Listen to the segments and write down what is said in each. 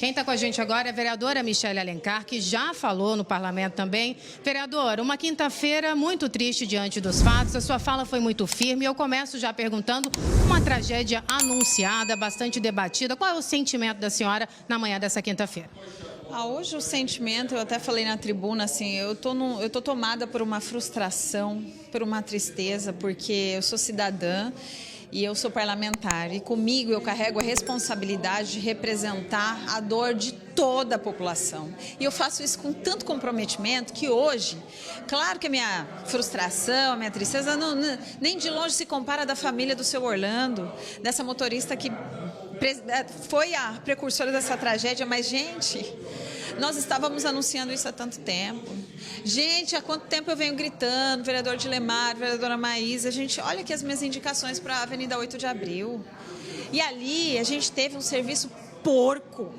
Quem está com a gente agora é a vereadora Michele Alencar, que já falou no parlamento também. Vereadora, uma quinta-feira muito triste diante dos fatos, a sua fala foi muito firme. Eu começo já perguntando, uma tragédia anunciada, bastante debatida. Qual é o sentimento da senhora na manhã dessa quinta-feira? Hoje o sentimento, eu até falei na tribuna, assim, eu tô tomada por uma frustração, por uma tristeza, porque eu sou cidadã e eu sou parlamentar. E comigo eu carrego a responsabilidade de representar a dor de toda a população. E eu faço isso com tanto comprometimento que hoje, claro que a minha frustração, a minha tristeza, nem de longe se compara da família do seu Orlando, dessa motorista que foi a precursora dessa tragédia, mas, gente, nós estávamos anunciando isso há tanto tempo. Gente, há quanto tempo eu venho gritando, vereador Dilemar, vereadora Maísa, gente, olha aqui as minhas indicações para a Avenida 8 de Abril. E ali a gente teve um serviço porco,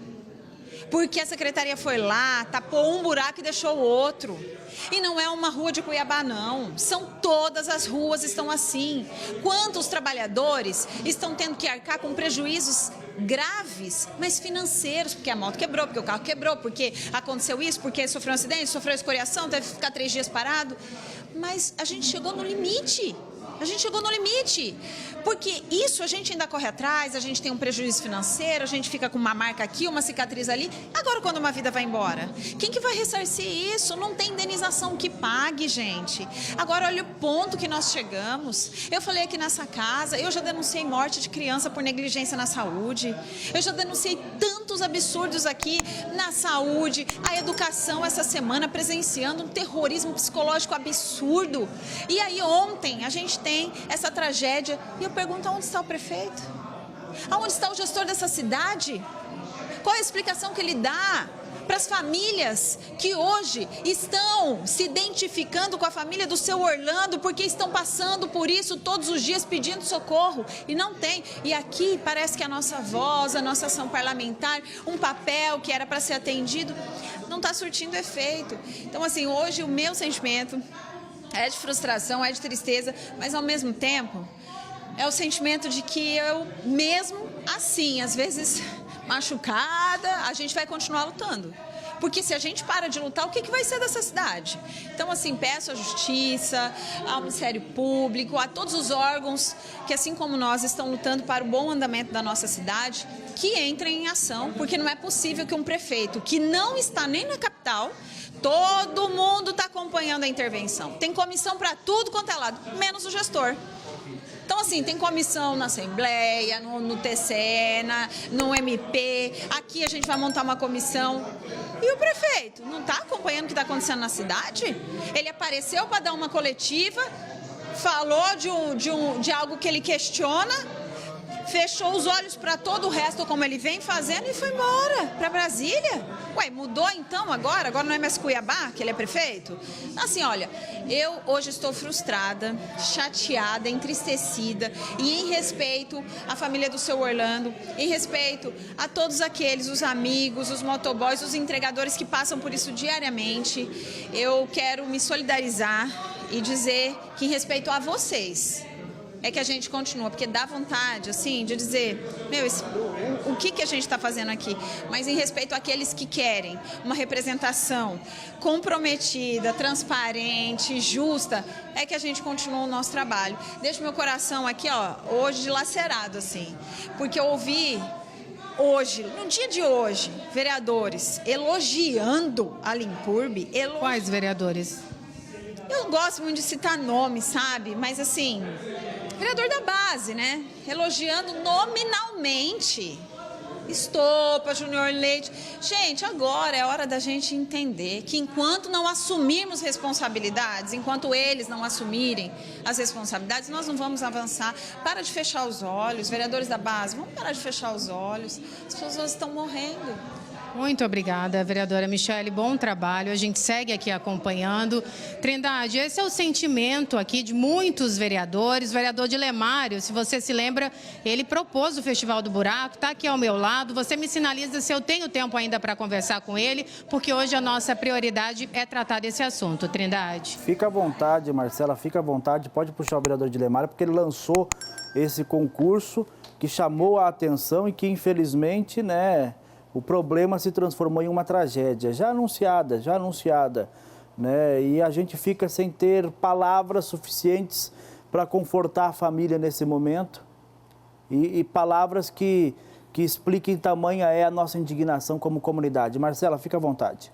porque a secretaria foi lá, tapou um buraco e deixou o outro. E não é uma rua de Cuiabá, não. São todas as ruas estão assim. Quantos trabalhadores estão tendo que arcar com prejuízos graves, mas financeiros, porque a moto quebrou, porque o carro quebrou, porque aconteceu isso, porque sofreu um acidente, sofreu escoriação, teve que ficar 3 dias parado. Mas a gente chegou no limite. A gente chegou no limite, porque isso a gente ainda corre atrás, a gente tem um prejuízo financeiro, a gente fica com uma marca aqui, uma cicatriz ali. Agora, quando uma vida vai embora, quem que vai ressarcir isso? Não tem indenização que pague, gente. Agora, olha o ponto que nós chegamos. Eu falei aqui nessa casa, eu já denunciei morte de criança por negligência na saúde. Eu já denunciei tantos absurdos aqui na saúde, a educação essa semana presenciando um terrorismo psicológico absurdo. E aí ontem a gente tem essa tragédia e eu pergunto, aonde está o prefeito? Aonde está o gestor dessa cidade? Qual é a explicação que ele dá para as famílias que hoje estão se identificando com a família do seu Orlando porque estão passando por isso todos os dias pedindo socorro e não tem? E aqui parece que a nossa voz, a nossa ação parlamentar, um papel que era para ser atendido, não está surtindo efeito. Então, assim, hoje o meu sentimento é de frustração, é de tristeza, mas ao mesmo tempo é o sentimento de que eu, mesmo assim, às vezes machucada, a gente vai continuar lutando. Porque se a gente para de lutar, o que vai ser dessa cidade? Então, assim, peço à Justiça, ao Ministério Público, a todos os órgãos que, assim como nós, estão lutando para o bom andamento da nossa cidade, que entrem em ação, porque não é possível que um prefeito que não está nem na capital, todo mundo está acompanhando a intervenção. Tem comissão para tudo quanto é lado, menos o gestor. Então, assim, tem comissão na Assembleia, no TCE, no MP, aqui a gente vai montar uma comissão. E o prefeito não está acompanhando o que está acontecendo na cidade? Ele apareceu para dar uma coletiva, falou de algo que ele questiona, fechou os olhos para todo o resto, como ele vem fazendo, e foi embora para Brasília. Ué, mudou então agora? Agora não é mais Cuiabá, que ele é prefeito? Assim, olha, eu hoje estou frustrada, chateada, entristecida, e em respeito à família do seu Orlando, em respeito a todos aqueles, os amigos, os motoboys, os entregadores que passam por isso diariamente, eu quero me solidarizar e dizer que em respeito a vocês, é que a gente continua, porque dá vontade, assim, de dizer, meu, o que a gente está fazendo aqui? Mas em respeito àqueles que querem uma representação comprometida, transparente, justa, é que a gente continua o nosso trabalho. Deixo meu coração aqui, ó, hoje dilacerado, assim, porque eu ouvi hoje, no dia de hoje, vereadores elogiando a Limpurb. Quais vereadores? Eu não gosto muito de citar nomes, sabe? Mas, assim, vereador da base, né? Elogiando nominalmente. Estopa, Junior Leite. Gente, agora é hora da gente entender que enquanto não assumirmos responsabilidades, enquanto eles não assumirem as responsabilidades, nós não vamos avançar. Para de fechar os olhos, vereadores da base, vamos parar de fechar os olhos. As pessoas estão morrendo. Muito obrigada, vereadora Michele. Bom trabalho. A gente segue aqui acompanhando. Trindade, esse é o sentimento aqui de muitos vereadores. O vereador Dilemário, se você se lembra, ele propôs o Festival do Buraco, está aqui ao meu lado. Você me sinaliza se eu tenho tempo ainda para conversar com ele, porque hoje a nossa prioridade é tratar desse assunto. Trindade. Fica à vontade, Marcela, fica à vontade. Pode puxar o vereador Dilemário, porque ele lançou esse concurso que chamou a atenção e que, infelizmente, né, o problema se transformou em uma tragédia, já anunciada, né? E a gente fica sem ter palavras suficientes para confortar a família nesse momento e palavras que expliquem tamanha é a nossa indignação como comunidade. Marcela, fica à vontade.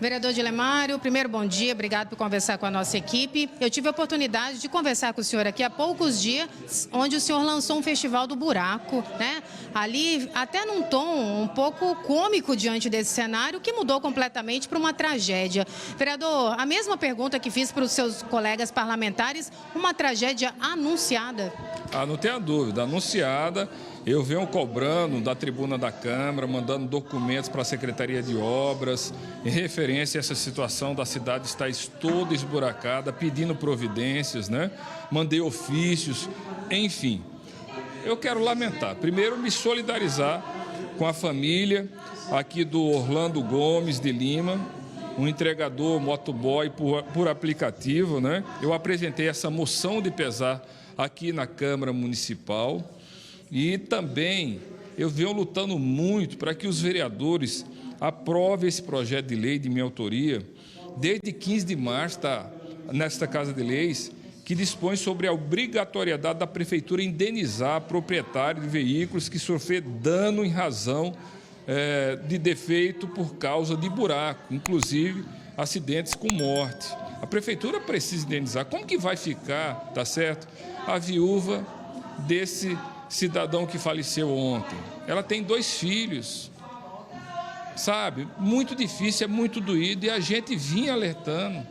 Vereador Dilemário, primeiro bom dia, obrigado por conversar com a nossa equipe. Eu tive a oportunidade de conversar com o senhor aqui há poucos dias, onde o senhor lançou um festival do buraco, né? Ali, até num tom um pouco cômico diante desse cenário, que mudou completamente para uma tragédia. Vereador, a mesma pergunta que fiz para os seus colegas parlamentares, uma tragédia anunciada? Não tenha dúvida, anunciada. Eu venho cobrando da tribuna da Câmara, mandando documentos para a Secretaria de Obras, em referência a essa situação da cidade estar toda esburacada, pedindo providências, né? Mandei ofícios, enfim. Eu quero lamentar, primeiro me solidarizar com a família aqui do Orlando Gomes de Lima, um entregador motoboy por aplicativo, né? Eu apresentei essa moção de pesar aqui na Câmara Municipal. E também eu venho lutando muito para que os vereadores aprovem esse projeto de lei de minha autoria. Desde 15 de março está nesta Casa de Leis, que dispõe sobre a obrigatoriedade da Prefeitura indenizar proprietário de veículos que sofrer dano em razão de defeito por causa de buraco, inclusive acidentes com morte. A Prefeitura precisa indenizar. Como que vai ficar, tá certo, a viúva desse cidadão que faleceu ontem? Ela tem 2 filhos, sabe? Muito difícil, é muito doído e a gente vinha alertando.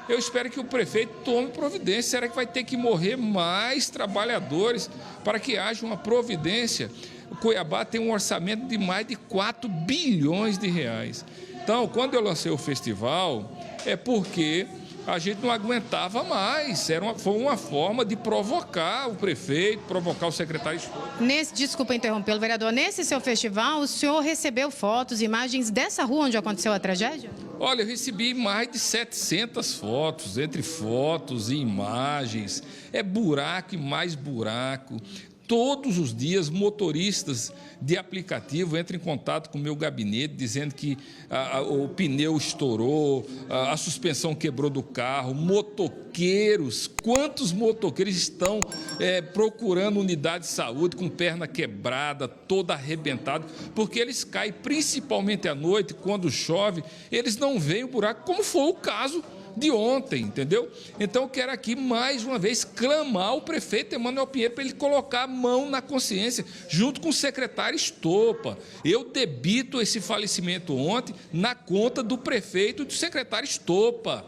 Eu espero que o prefeito tome providência. Será que vai ter que morrer mais trabalhadores para que haja uma providência? O Cuiabá tem um orçamento de mais de 4 bilhões de reais. Então, quando eu lancei o festival, é porque a gente não aguentava mais. Foi uma forma de provocar o prefeito, provocar o secretário de Estado. Desculpa interrompê-lo, vereador. Nesse seu festival, o senhor recebeu fotos, imagens dessa rua onde aconteceu a tragédia? Olha, eu recebi mais de 700 fotos, entre fotos e imagens. É buraco e mais buraco. Todos os dias, motoristas de aplicativo entram em contato com o meu gabinete, dizendo que o pneu estourou, a suspensão quebrou do carro. Motoqueiros, quantos motoqueiros estão procurando unidade de saúde com perna quebrada, toda arrebentada, porque eles caem, principalmente à noite, quando chove, eles não veem o buraco, como foi o caso de ontem, entendeu? Então eu quero aqui mais uma vez clamar ao prefeito Emanuel Pinheiro para ele colocar a mão na consciência, junto com o secretário Estopa. Eu debito esse falecimento ontem na conta do prefeito e do secretário Estopa.